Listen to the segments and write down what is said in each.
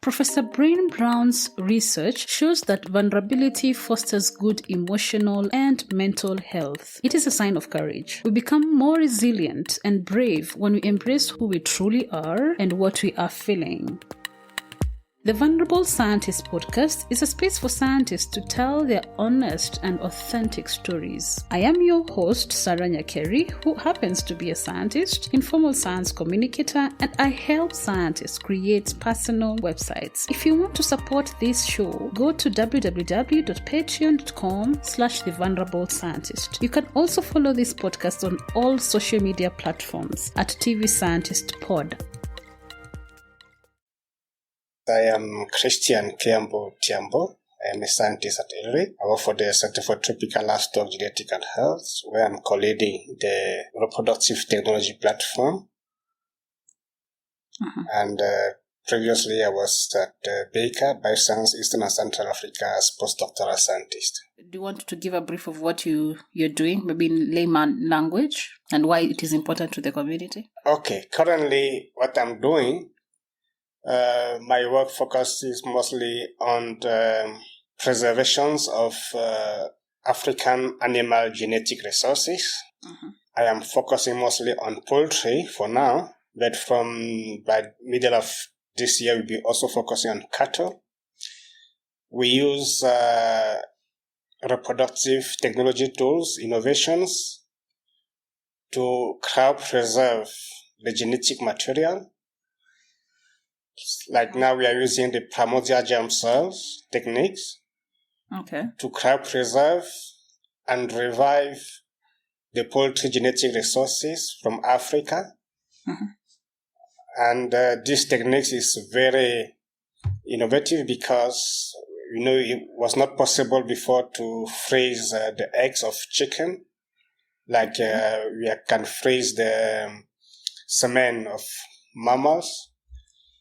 Professor Brain Brown's research shows that vulnerability fosters good emotional and mental health. It is a sign of courage. We become more resilient and brave when we embrace who we truly are and what we are feeling. The Vulnerable Scientist podcast is a space for scientists to tell their honest and authentic stories. I am your host, Sarah Nyakeri, who happens to be a scientist, informal science communicator, and I help scientists create personal websites. If you want to support this show, go to www.patreon.com/thevulnerable-scientist. You can also follow this podcast on all social media platforms at TV Scientist Pod. I am Christian Keambou Tiambo. I am a scientist at ILRI. I work for the Center for Tropical Livestock Genetic and Health, where I'm co-leading the reproductive technology platform. And previously I was at Baker Bioscience, Eastern and Central Africa as postdoctoral scientist. Do you want to give a brief of what you're doing, maybe in layman language, and why it is important to the community? Okay, currently what I'm doing, my work focuses mostly on the preservations of African animal genetic resources. I am focusing mostly on poultry for now, but by middle of this year, we'll be also focusing on cattle. We use reproductive technology tools, innovations, to cryopreserve the genetic material. Like now we are using the primordial germ cells techniques to cryopreserve and revive the poultry genetic resources from Africa. And this technique is very innovative because, it was not possible before to freeze the eggs of chicken. Like we can freeze the semen of mammals.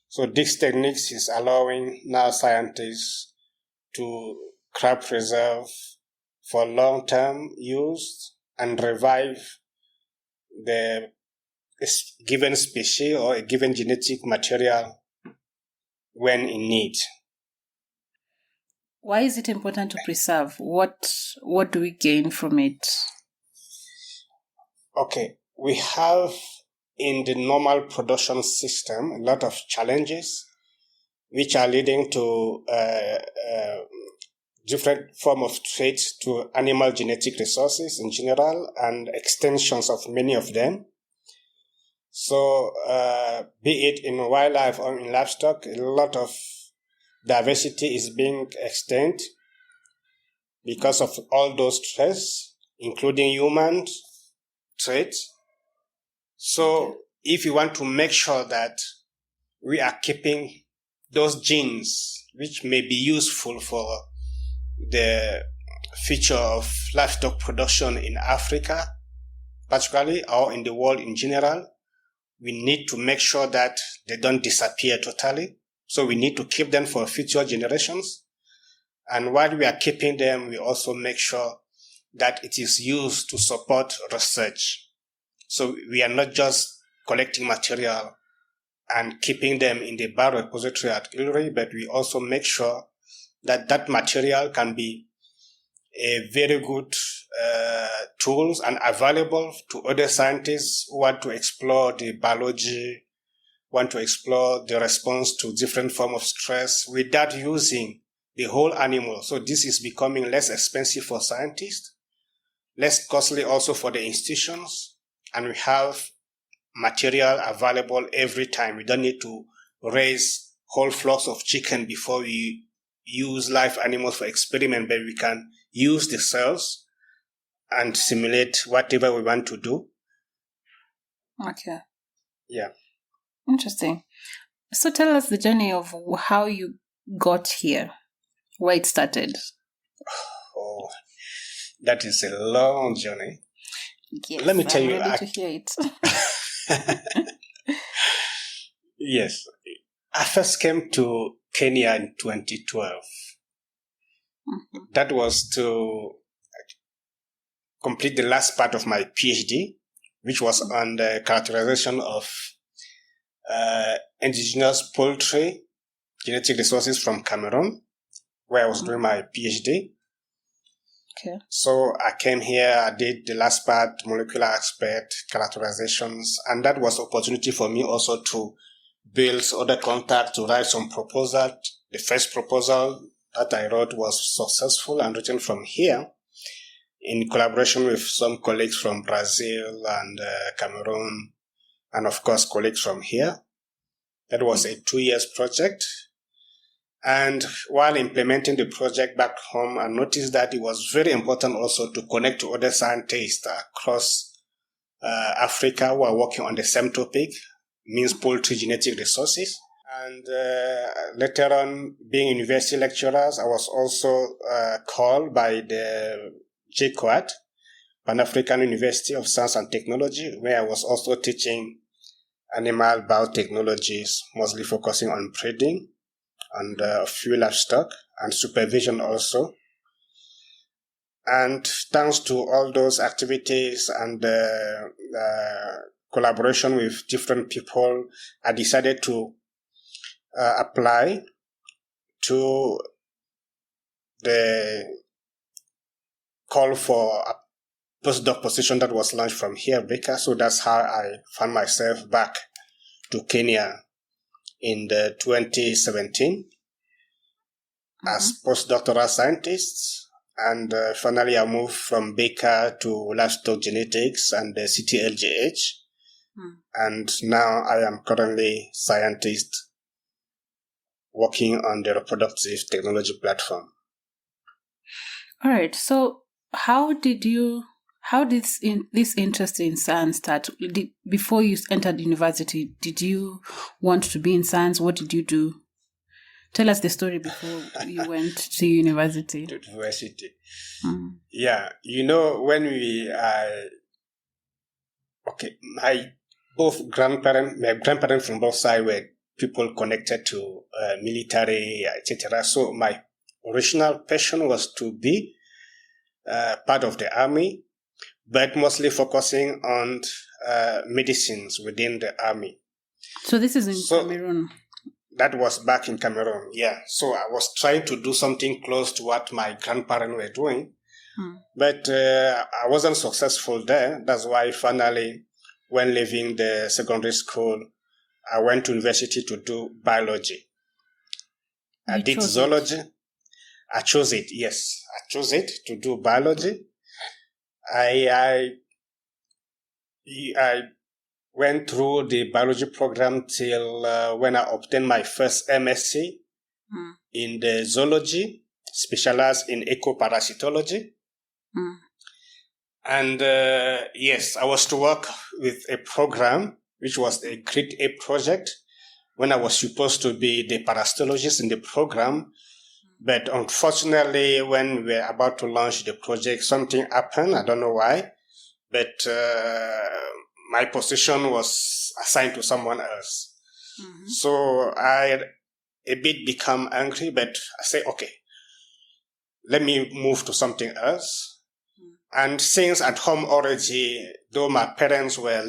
So this technique is allowing now scientists to cryopreserve for long-term use and revive the given species or a given genetic material when in need. Why is it important to preserve? What do we gain from it? Okay, we have in the normal production system a lot of challenges which are leading to different form of threats to animal genetic resources in general and extensions of many of them. So be it in wildlife or in livestock, a lot of diversity is being extended because of all those threats, including human threats. So if you want to make sure that we are keeping those genes which may be useful for the future of livestock production in Africa, particularly, or in the world in general, we need to make sure that they don't disappear totally. So we need to keep them for future generations. And while we are keeping them, we also make sure that it is used to support research. So we are not just collecting material and keeping them in the biorepository at ILRI, but we also make sure that that material can be a very good tools and available to other scientists who want to explore the biology, want to explore the response to different forms of stress without using the whole animal. So this is becoming less expensive for scientists, less costly also for the institutions. And we have material available every time. We don't need to raise whole flocks of chicken before we use live animals for experiment, but we can use the cells and simulate whatever we want to do. Okay. Yeah. Interesting. So tell us the journey of how you got here, where it started. Oh, that is a long journey. Yes, Let me tell you. I'm ready to hear it. Yes. I first came to Kenya in 2012. That was to complete the last part of my PhD, which was on the characterization of indigenous poultry genetic resources from Cameroon, where I was doing my PhD. Okay. So I came here, I did the last part, molecular aspect, characterizations, and that was opportunity for me also to build other contacts, to write some proposal. The first proposal that I wrote was successful and written from here in collaboration with some colleagues from Brazil and Cameroon, and of course colleagues from here. That was a 2 years project. And while implementing the project back home, I noticed that it was very important also to connect to other scientists across Africa who are working on the same topic, means poultry genetic resources. And later on, being university lecturers, I was also called by the JCOAT, Pan-African University of Science and Technology, where I was also teaching animal biotechnologies, mostly focusing on breeding and a few livestock and supervision also. And thanks to all those activities and collaboration with different people, I decided to apply to the call for a postdoc position that was launched from here, Baker. So that's how I found myself back to Kenya in the 2017 as postdoctoral scientist. And finally, I moved from Baker to livestock genetics and the CTLGH. And now I am currently scientist working on the reproductive technology platform. All right. So how did this interest in science start? Before you entered university, did you want to be in science? What did you do? Tell us the story before you went to university. Yeah, when my grandparents from both sides were people connected to military, etc. So my original passion was to be part of the army, but mostly focusing on medicines within the army. So this is in Cameroon? That was back in Cameroon, yeah. So I was trying to do something close to what my grandparents were doing, but I wasn't successful there. That's why finally, when leaving the secondary school, I went to university to do biology. I did zoology. I chose it, yes. I chose it to do biology. I went through the biology program till when I obtained my first MSc in the zoology, specialized in ecoparasitology. And yes, I was to work with a program which was a Grade A project when I was supposed to be the parasitologist in the program. But unfortunately, when we were about to launch the project, something happened. I don't know why. But my position was assigned to someone else. So I a bit become angry, but I say, okay, let me move to something else. And since at home already, though my parents were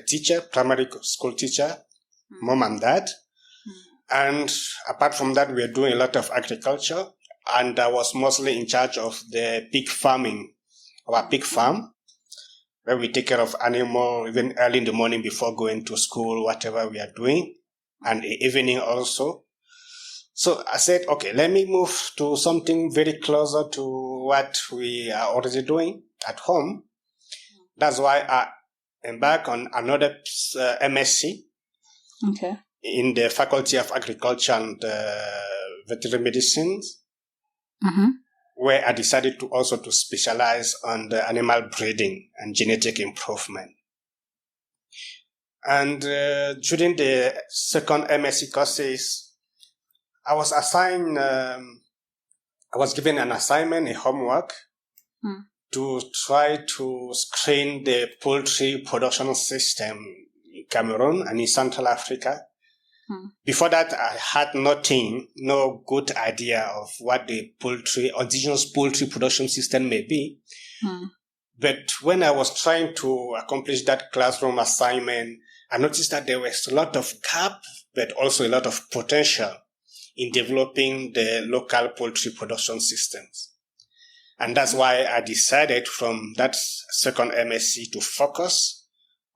teacher, primary school teacher, mom and dad, and apart from that, we were doing a lot of agriculture, and I was mostly in charge of the pig farming, our pig farm, where we take care of animals even early in the morning before going to school, whatever we are doing, and evening also. So I said, okay, let me move to something very closer to what we are already doing at home. That's why I embarked on another MSc in the Faculty of Agriculture and Veterinary Medicine, where I decided to also to specialize on the animal breeding and genetic improvement. And during the second MSc courses, I was assigned, I was given an assignment, a homework, to try to screen the poultry production system in Cameroon and in Central Africa. Before that, I had no good idea of what the indigenous poultry production system may be. But when I was trying to accomplish that classroom assignment, I noticed that there was a lot of gap, but also a lot of potential. in developing the local poultry production systems. And that's why I decided from that second MSc to focus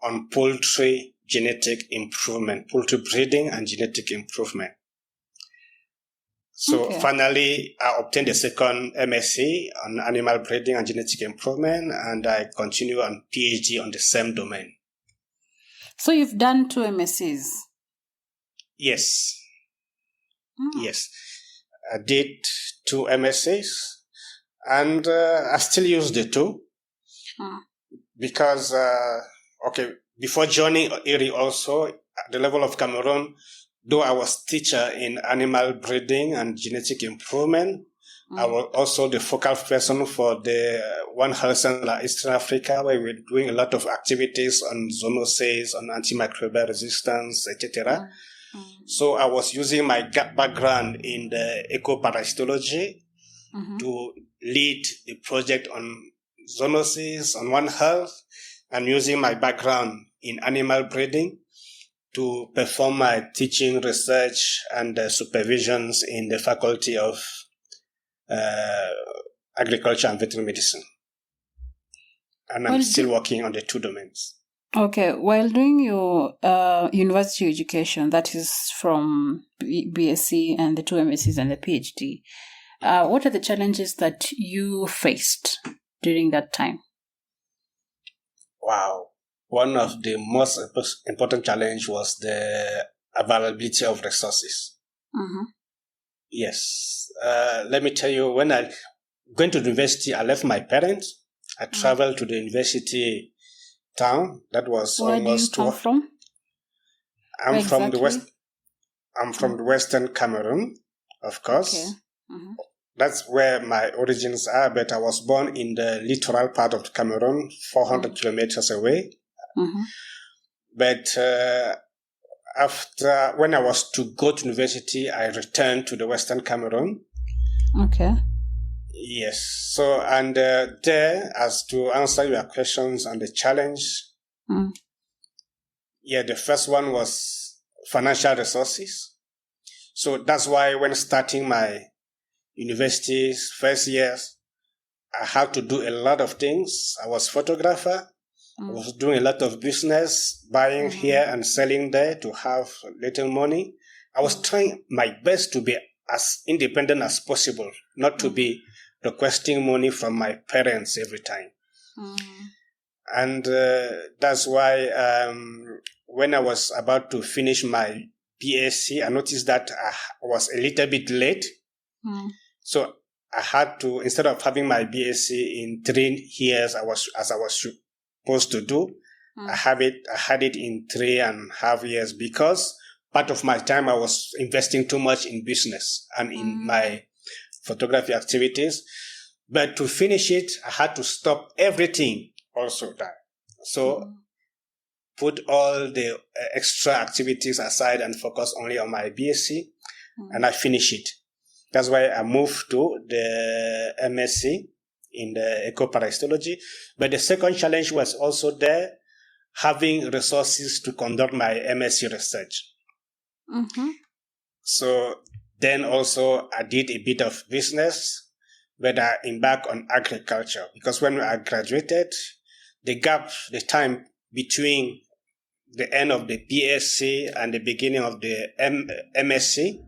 on poultry genetic improvement, poultry breeding and genetic improvement. So finally, I obtained a second MSc on animal breeding and genetic improvement, and I continue on PhD on the same domain. So you've done 2 MSCs? Yes. Yes. I did 2 MSCs, and I still use the 2 because, before joining IRI also, at the level of Cameroon, though I was teacher in animal breeding and genetic improvement, I was also the focal person for the One Health Center Eastern Africa, where we're doing a lot of activities on zoonoses, on antimicrobial resistance, etc. So I was using my background in the ecoparasitology to lead the project on zoonoses, on One Health, and using my background in animal breeding to perform my teaching, research, and supervisions in the Faculty of Agriculture and Veterinary Medicine. And I'm still working on the 2 domains. Okay, while doing your university education, that is from BSc and the 2 MScs and the PhD, what are the challenges that you faced during that time? Wow. One of the most important challenge was the availability of resources. Yes. Let me tell you, when I went to the university, I left my parents. I traveled to the university town. That was Where almost. Where do you come from? I'm from the west. I'm from the Western Cameroon, of course. Okay. That's where my origins are, but I was born in the littoral part of Cameroon, 400 kilometers away. But after, when I was to go to university, I returned to the Western Cameroon. Okay. Yes. So, and there, as to answer your questions on the challenge, the first one was financial resources. So that's why when starting my university's first years, I had to do a lot of things. I was photographer. I was doing a lot of business, buying here and selling there to have little money. I was trying my best to be as independent as possible, not to be requesting money from my parents every time. And that's why when I was about to finish my BSc, I noticed that I was a little bit late. So I had to, instead of having my BSc in 3 years, I was supposed to do, I had it in 3.5 years, because part of my time I was investing too much in business and in my photography activities. But to finish it, I had to stop everything also that. So put all the extra activities aside and focus only on my BSc, and I finish it. That's why I moved to the MSc in the ecoparasitology. But the second challenge was also there, having resources to conduct my MSc research. So then also I did a bit of business, but I embarked on agriculture, because when I graduated, the time between the end of the BSc and the beginning of the MSc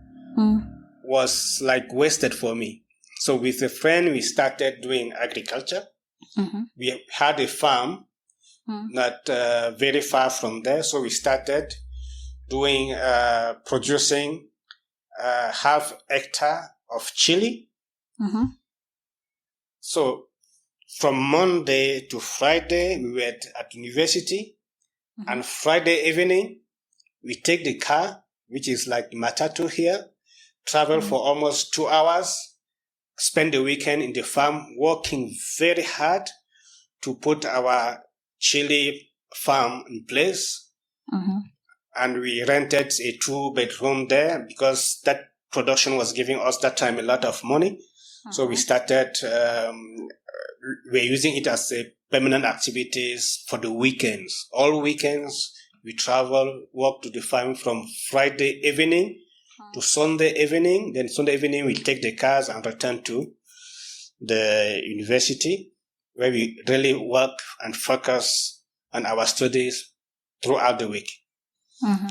was like wasted for me. So with a friend, we started doing agriculture. We had a farm not very far from there. So we started doing, producing half hectare of chili. So from Monday to Friday, we were at university. And Friday evening, we take the car, which is like matatu here, travel for almost 2 hours, spend the weekend in the farm, working very hard to put our chili farm in place. And we rented a 2-bedroom there, because that production was giving us that time a lot of money. So we started, we're using it as a permanent activities for the weekends. All weekends, we travel, walk to the farm from Friday evening to Sunday evening. Then Sunday evening we take the cars and return to the university, where we really work and focus on our studies throughout the week.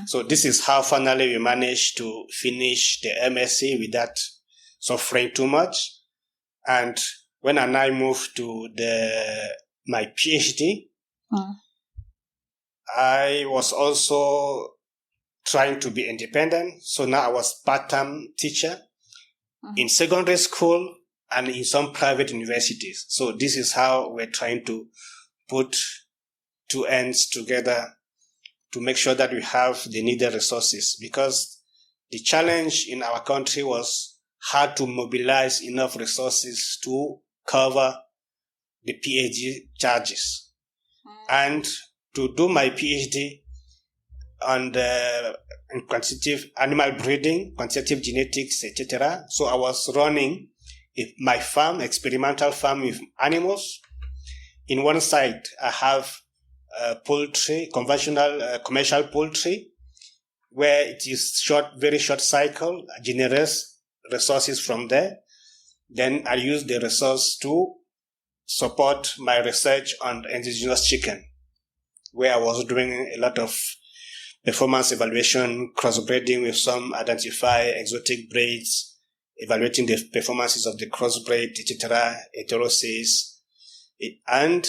So this is how finally we managed to finish the MSc without suffering too much. And when I moved to my PhD, I was also trying to be independent. So now I was part-time teacher in secondary school and in some private universities. So this is how we're trying to put two ends together to make sure that we have the needed resources, because the challenge in our country was how to mobilize enough resources to cover the PhD charges. And to do my PhD on in quantitative animal breeding, quantitative genetics, etc. So I was running my farm, experimental farm with animals. In one side, I have poultry, conventional commercial poultry, where it is very short cycle, generates resources from there. Then I use the resource to support my research on indigenous chicken, where I was doing a lot of performance evaluation, crossbreeding with some identify exotic breeds, evaluating the performances of the crossbreed, etc., heterosis. And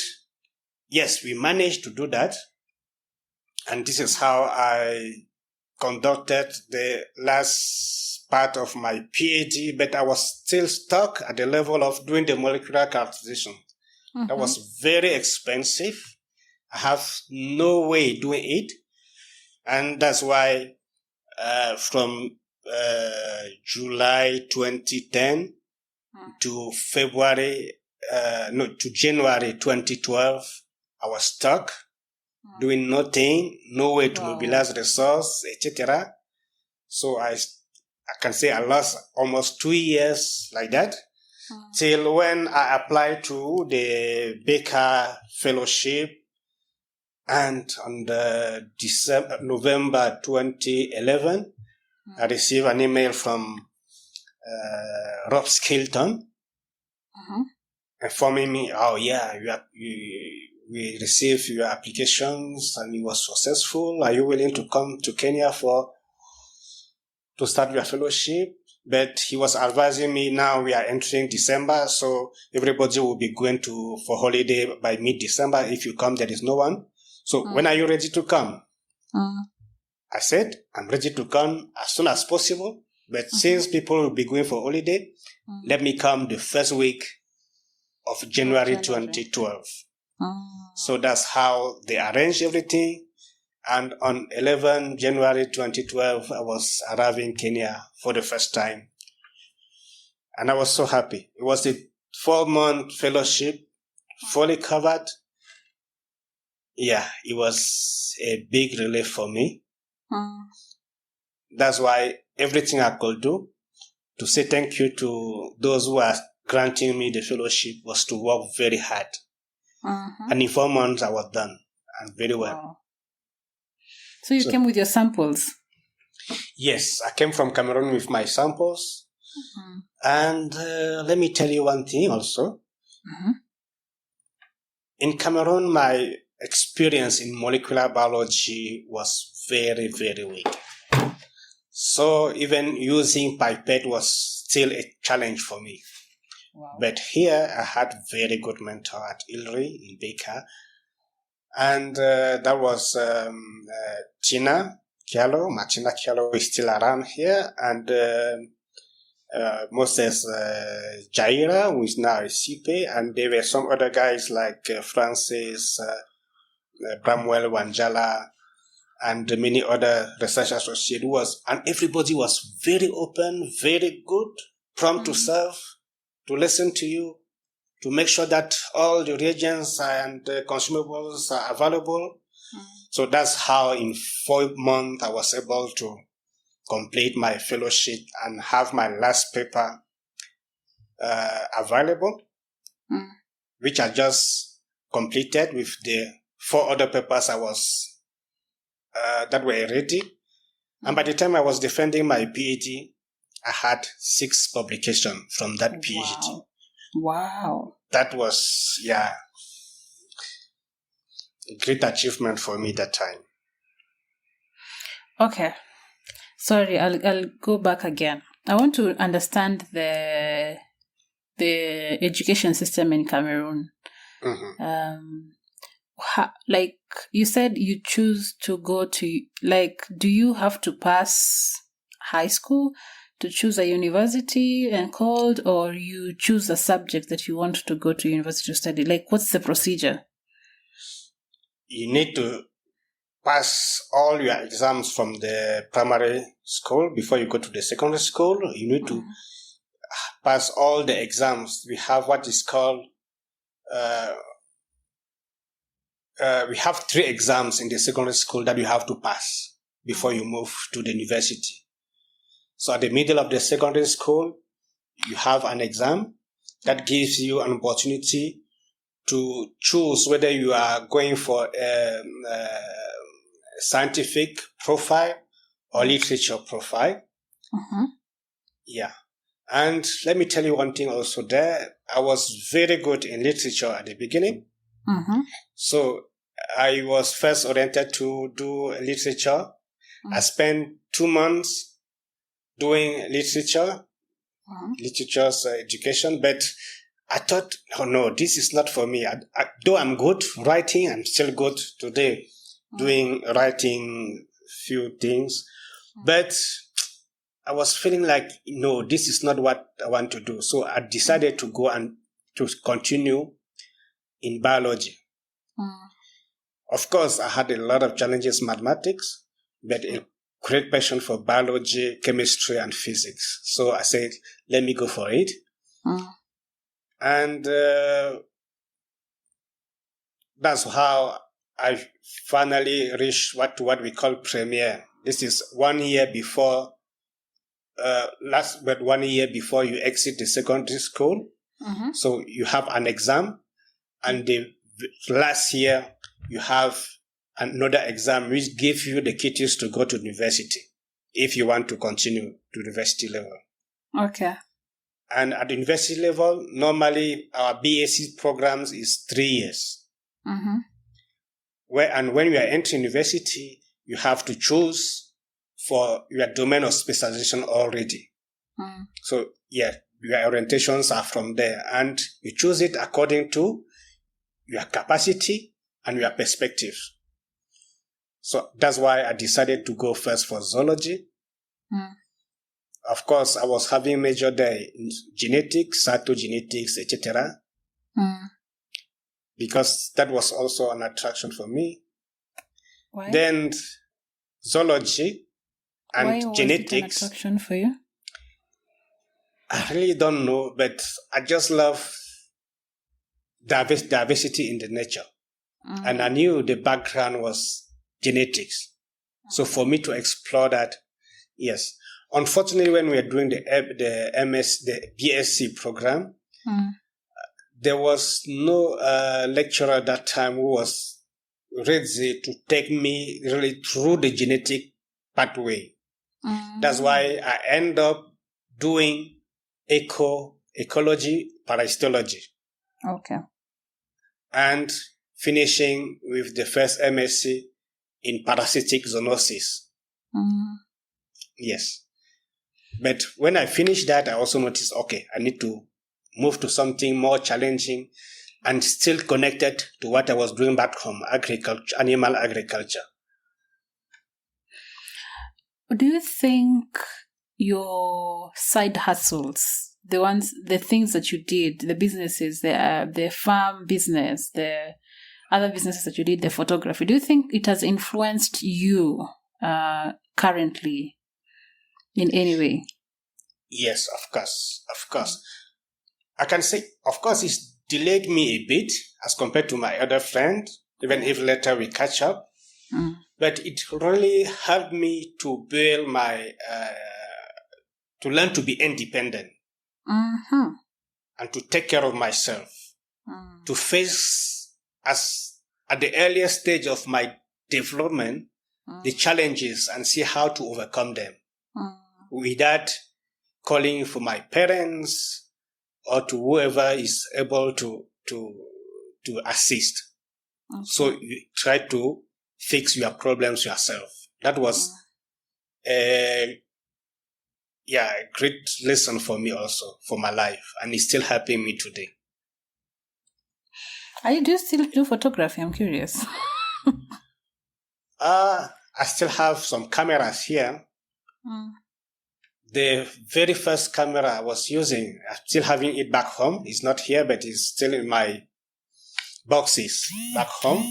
yes, we managed to do that. And this is how I conducted the last part of my PhD, but I was still stuck at the level of doing the molecular characterization. That was very expensive. I have no way doing it. And that's why from July 2010 to January 2012, I was stuck, doing nothing, no way to mobilize resource, etc. So I can say I lost almost 2 years like that, till when I applied to the Baker Fellowship. And on November 2011, I received an email from Rob Skilton informing me, we received your applications and it was successful. Are you willing to come to Kenya to start your fellowship? But he was advising me, now we are entering December, so everybody will be going for holiday by mid-December. If you come, there is no one. So when are you ready to come? I said, I'm ready to come as soon as possible. But since people will be going for holiday, let me come the first week of January 2012. So that's how they arranged everything. And on 11 January 2012, I was arriving in Kenya for the first time. And I was so happy. It was a 4-month fellowship, fully covered. Yeah, it was a big relief for me. That's why everything I could do to say thank you to those who are granting me the fellowship was to work very hard. And in 4 months, I was done, and very well. Wow. So you came with your samples? Yes, I came from Cameroon with my samples. And let me tell you one thing also. In Cameroon, my experience in molecular biology was very, very weak. So even using pipette was still a challenge for me. Wow. But here I had very good mentor at Ilri in Baker. And that was Martina Kialo is still around here. And Moses Jaira, who is now a CP. And there were some other guys like Francis Bramwell Wanjala, and many other research associates and everybody was very open, very good, prompt to serve, to listen to you, to make sure that all the reagents and consumables are available. So that's how in 4 months I was able to complete my fellowship and have my last paper available, which I just completed with the 4 other papers I was that were ready. And by the time I was defending my PhD, I had 6 publications from that PhD. Wow. That was, a great achievement for me that time. Okay. Sorry, I'll go back again. I want to understand the education system in Cameroon. Like you said, you choose to go to, like, do you have to pass high school to choose a university and called, or you choose a subject that you want to go to university to study? Like, what's the procedure? You need to pass all your exams from the primary school before you go to the secondary school. You need to pass all the exams. We have what is called, we have 3 exams in the secondary school that you have to pass before you move to the university. So at the middle of the secondary school, you have an exam that gives you an opportunity to choose whether you are going for a scientific profile or literature profile. Yeah. And let me tell you one thing also there. I was very good in literature at the beginning. So I was first oriented to do literature. I spent 2 months doing literature's education, but I thought, oh no, this is not for me. Though I'm good writing, I'm still good today doing writing few things, but I was feeling like, no, this is not what I want to do. So I decided to go and to continue in biology. Of course, I had a lot of challenges, mathematics, but a great passion for biology, chemistry, and physics. So I said, let me go for it. And that's how I finally reached what we call premiere. This is 1 year before, 1 year before you exit the secondary school. So you have an exam, and the last year you have another exam which gives you the keys to go to university if you want to continue to university level. Okay. And at the university level, normally our BSc programs is 3 years. When you are entering university, you have to choose for your domain of specialization already. So your orientations are from there, and you choose it according to your capacity and your perspectives. So that's why I decided to go first for zoology. Of course, I was having major there in genetics, cytogenetics, etc. Because that was also an attraction for me. Why? Then zoology and Why genetics. Was it an attraction for you? I really don't know, but I just love diversity in the nature. And I knew the background was genetics. So for me to explore that, yes. Unfortunately, when we were doing the BSc program, there was no lecturer at that time who was ready to take me really through the genetic pathway. That's why I end up doing ecology, parasitology. Okay. And finishing with the first MSc in parasitic zoonosis. Yes. But when I finished that, I also noticed, okay, I need to move to something more challenging and still connected to what I was doing back home, agriculture, animal agriculture. Do you think your side hustles, the things that you did, the businesses, the farm business, the other businesses that you did, the photography, do you think it has influenced you currently in any way? Yes, of course. I can say, of course, it's delayed me a bit as compared to my other friend, even if later we catch up. But it really helped me to build to learn to be independent and to take care of myself, to face at the earliest stage of my development, the challenges and see how to overcome them without calling for my parents or to whoever is able to assist. Okay. So you try to fix your problems yourself. That was a great lesson for me also, for my life, and it's still helping me today. Do you still do photography? I'm curious. I still have some cameras here. The very first camera I was using, I'm still having it back home. It's not here, but it's still in my boxes back home.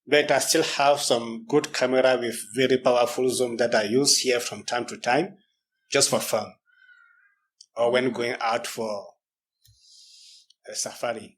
But I still have some good camera with very powerful zoom that I use here from time to time, just for fun, or when going out for a safari.